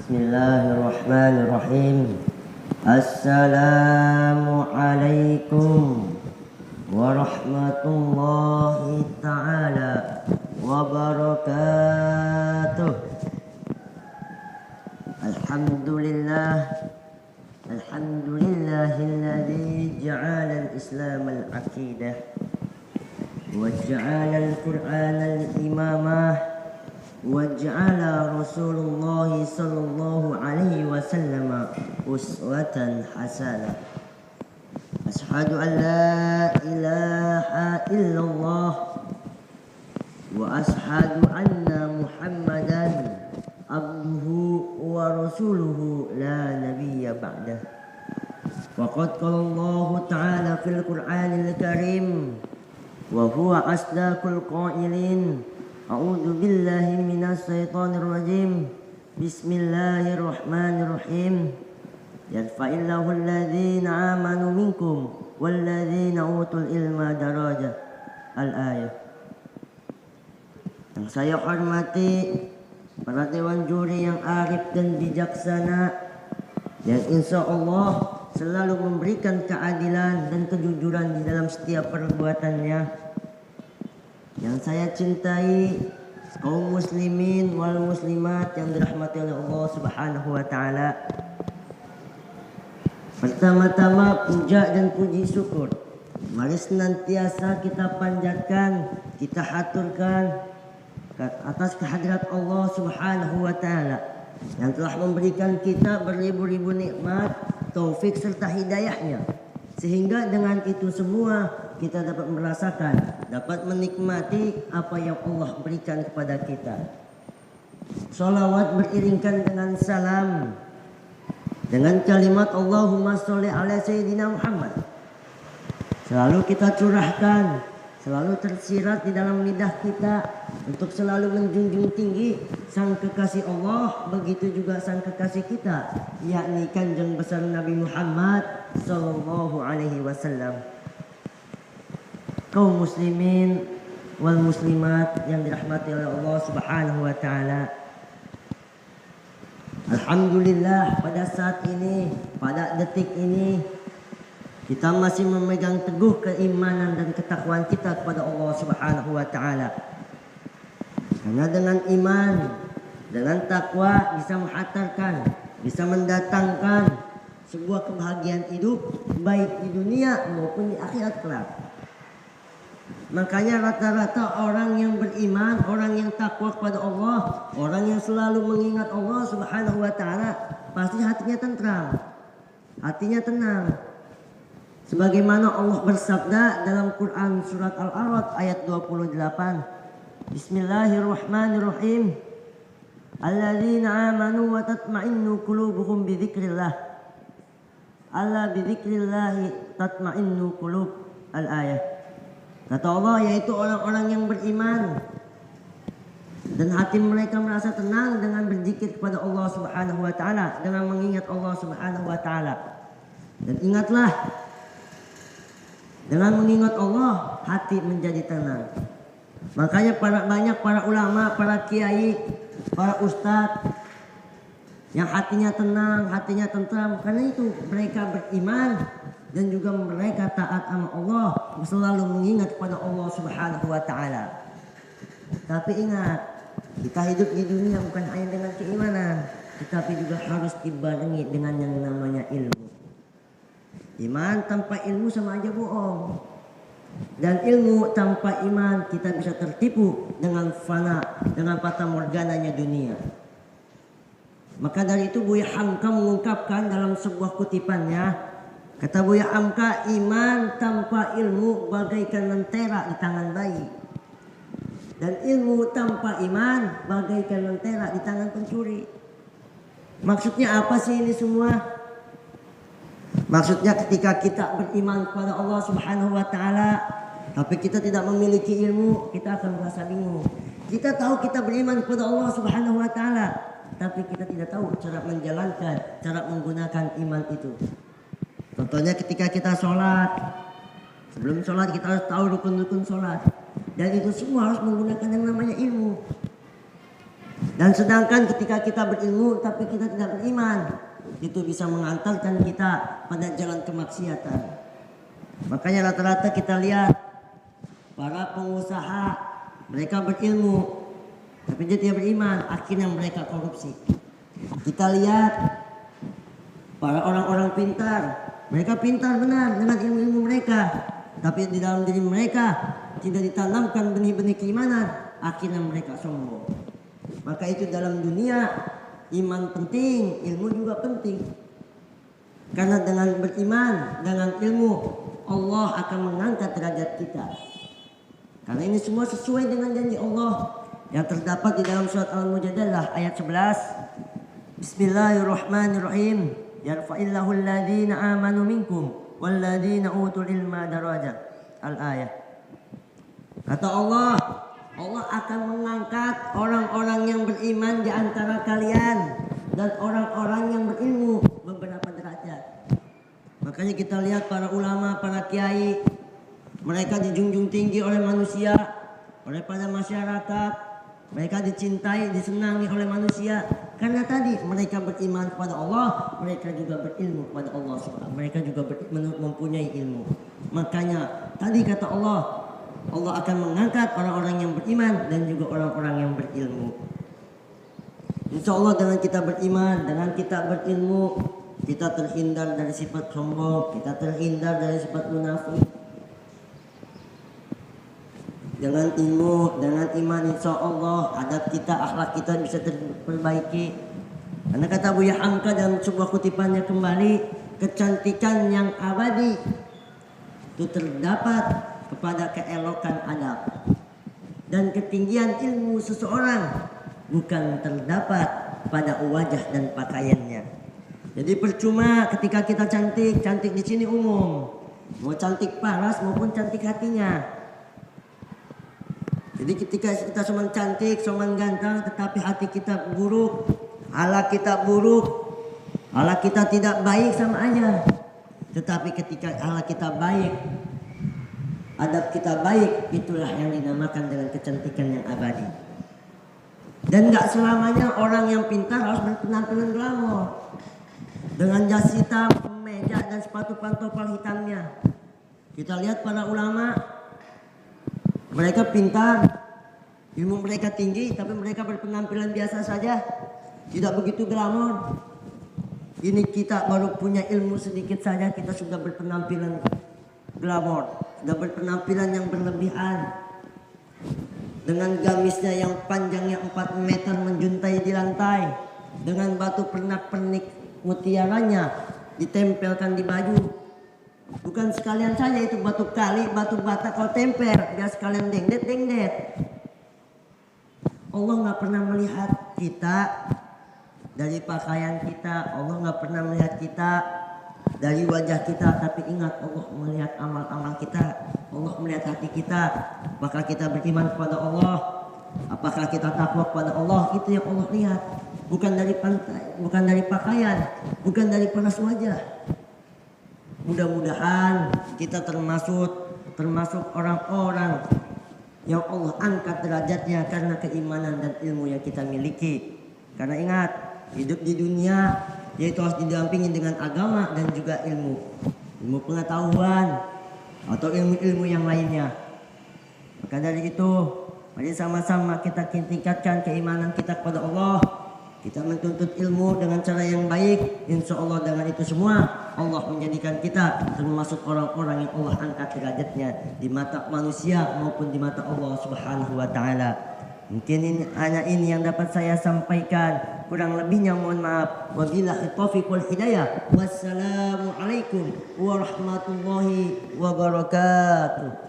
Bismillahirrahmanirrahim. Assalamualaikum warahmatullahi ta'ala wabarakatuh. Alhamdulillahilladzi ja'ala al-islam al-aqidah wa ja'ala al-qur'ana al-imamah وجعل رسول الله صلى الله عليه وسلم أسوة حسنة أشهد أن لا إله إلا الله وأشهد أن محمدا عبده ورسوله لا نبي بعده وقد قال الله تعالى في القرآن الكريم وهو أصدق القائلين أعوذ بالله من الشيطان الرجيم بسم الله الرحمن الرحيم يرفع الله الذين آمنوا منكم والذين أوتوا العلم درجة al-ayah. Yang saya hormati para dewan juri yang arif dan bijaksana yang insya Allah selalu memberikan keadilan dan kejujuran di dalam setiap perbuatannya. Yang saya cintai kaum muslimin wal muslimat yang dirahmati oleh Allah Subhanahu wa taala. Pertama-tama puja dan puji syukur mari senantiasa kita panjatkan, kita haturkan atas kehadirat Allah Subhanahu wa taala yang telah memberikan kita beribu-ribu nikmat, taufik serta hidayahnya, sehingga dengan itu semua kita dapat merasakan, dapat menikmati apa yang Allah berikan kepada kita. Salawat beriringkan dengan salam, dengan kalimat Allahumma sholli ala Sayyidina Muhammad selalu kita curahkan, selalu tersirat di dalam lidah kita untuk selalu menjunjung tinggi sang kekasih Allah, begitu juga sang kekasih kita, yakni Kanjeng besar Nabi Muhammad sallallahu alaihi wasallam. Kaum muslimin wal muslimat yang dirahmati oleh Allah Subhanahu wa taala. Alhamdulillah pada saat ini, pada detik ini kita masih memegang teguh keimanan dan ketakwaan kita kepada Allah Subhanahu wa taala. Karena dengan iman, dengan takwa bisa menghantarkan, bisa mendatangkan sebuah kebahagiaan hidup baik di dunia maupun di akhirat kelak. Makanya rata-rata orang yang beriman, orang yang takwa kepada Allah, orang yang selalu mengingat Allah Subhanahu wa taala, pasti hatinya tentram, hatinya tenang. Sebagaimana Allah bersabda dalam Quran surat Al-A'raf ayat 28. Bismillahirrahmanirrahim. Alladzina amanu wa tatma'innu qulubuhum bi dzikrillah. Alla bi dzikrillah tatma'innu qulub. Al-ayah. Kata Allah, yaitu orang-orang yang beriman dan hati mereka merasa tenang dengan berzikir kepada Allah Subhanahu wa taala, dengan mengingat Allah Subhanahu wa taala. Dan ingatlah, dengan mengingat Allah hati menjadi tenang. Makanya banyak para ulama, para kiai, para ustadz yang hatinya tenang, hatinya tentram, karena itu mereka beriman dan juga mereka taat sama Allah, selalu mengingat kepada Allah Subhanahu wa taala. Tapi ingat, kita hidup di dunia bukan hanya dengan keimanan, tetapi juga harus dibarengi dengan yang namanya ilmu. Iman tanpa ilmu sama aja bohong. Dan ilmu tanpa iman kita bisa tertipu dengan fana, dengan fata morgananya dunia. Maka dari itu Buya Hamka mengungkapkan dalam sebuah kutipannya, kata Buya Hamka, iman tanpa ilmu bagaikan lentera di tangan bayi. Dan ilmu tanpa iman bagaikan lentera di tangan pencuri. Maksudnya apa sih ini semua? Maksudnya ketika kita beriman kepada Allah Subhanahu wa taala, tapi kita tidak memiliki ilmu, kita akan merasa bingung. Kita tahu kita beriman kepada Allah Subhanahu wa taala, tapi kita tidak tahu cara menjalankan, cara menggunakan iman itu. Contohnya ketika kita sholat, sebelum sholat kita harus tahu rukun-rukun sholat. Dan itu semua harus menggunakan yang namanya ilmu. Dan sedangkan ketika kita berilmu tapi kita tidak beriman, itu bisa mengantarkan kita pada jalan kemaksiatan. Makanya rata-rata kita lihat para pengusaha, mereka berilmu tapi dia tidak beriman, akhirnya mereka korupsi. Kita lihat para orang-orang pintar, mereka pintar benar dengan ilmu-ilmu mereka, tapi di dalam diri mereka tidak ditanamkan benih-benih keimanan, akhirnya mereka sombong. Maka itu dalam dunia iman penting, ilmu juga penting. Karena dengan beriman, dengan ilmu, Allah akan mengangkat derajat kita. Karena ini semua sesuai dengan janji Allah yang terdapat di dalam surat Al-Mujadalah ayat 11. Bismillahirrahmanirrahim. Yarfa'illahu alladhina amanu minkum walladhina utul ilma darajat. Al-ayat. Kata Allah, Allah akan mengangkat orang-orang yang beriman di antara kalian dan orang-orang yang berilmu beberapa derajat. Makanya kita lihat para ulama, para kiai, mereka dijunjung tinggi oleh manusia, oleh pada masyarakat. Mereka dicintai, disenangi oleh manusia karena tadi mereka beriman kepada Allah, mereka juga berilmu kepada Allah SWT. Mereka juga mempunyai ilmu. Makanya tadi kata Allah, Allah akan mengangkat orang-orang yang beriman dan juga orang-orang yang berilmu. Insya Allah dengan kita beriman, dengan kita berilmu, kita terhindar dari sifat sombong, kita terhindar dari sifat munafik. Dengan ilmu, dengan iman, insya Allah adab kita, akhlak kita bisa terperbaiki. Karena kata Buya Hamka dalam sebuah kutipannya kembali, kecantikan yang abadi itu terdapat kepada keelokan adab, dan ketinggian ilmu seseorang bukan terdapat pada wajah dan pakaiannya. Jadi percuma ketika kita cantik, cantik di sini umum, mau cantik paras maupun cantik hatinya. Jadi ketika kita cuma cantik, cuma ganteng, tetapi hati kita buruk, akhlak kita buruk, akhlak kita tidak baik, sama aja. Tetapi ketika akhlak kita baik, adab kita baik, itulah yang dinamakan dengan kecantikan yang abadi. Dan gak selamanya orang yang pintar harus berpenampilan glamor dengan jas hitam, kemeja dan sepatu pantopel hitamnya. Kita lihat para ulama, mereka pintar, ilmu mereka tinggi, tapi mereka berpenampilan biasa saja, tidak begitu glamor. Ini kita baru punya ilmu sedikit saja, kita sudah berpenampilan glamor, sudah berpenampilan yang berlebihan. Dengan gamisnya yang panjangnya 4 meter menjuntai di lantai, dengan batu pernak-pernik mutiaranya ditempelkan di baju. Bukan sekalian saja itu batu kali, batu bata kau temper, biar sekalian dengdet. Allah nggak pernah melihat kita dari pakaian kita, Allah nggak pernah melihat kita dari wajah kita, tapi ingat Allah melihat amal-amal kita, Allah melihat hati kita. Apakah kita beriman kepada Allah, apakah kita takwa kepada Allah, itu yang Allah lihat. Bukan dari pantai, bukan dari pakaian, bukan dari paras wajah. Mudah-mudahan kita termasuk orang-orang yang Allah angkat derajatnya karena keimanan dan ilmu yang kita miliki. Karena ingat, hidup di dunia yaitu harus didampingi dengan agama dan juga ilmu pengetahuan atau ilmu-ilmu yang lainnya. Maka dari itu, mari sama-sama kita tingkatkan keimanan kita kepada Allah. Kita menuntut ilmu dengan cara yang baik. Insya Allah dengan itu semua Allah menjadikan kita termasuk orang-orang yang Allah angkat derajatnya di mata manusia maupun di mata Allah Subhanahu wa Ta'ala. Mungkin hanya ini yang dapat saya sampaikan. Kurang lebihnya mohon maaf. Wabillahi taufiq wal hidayah. Wassalamualaikum warahmatullahi wabarakatuh.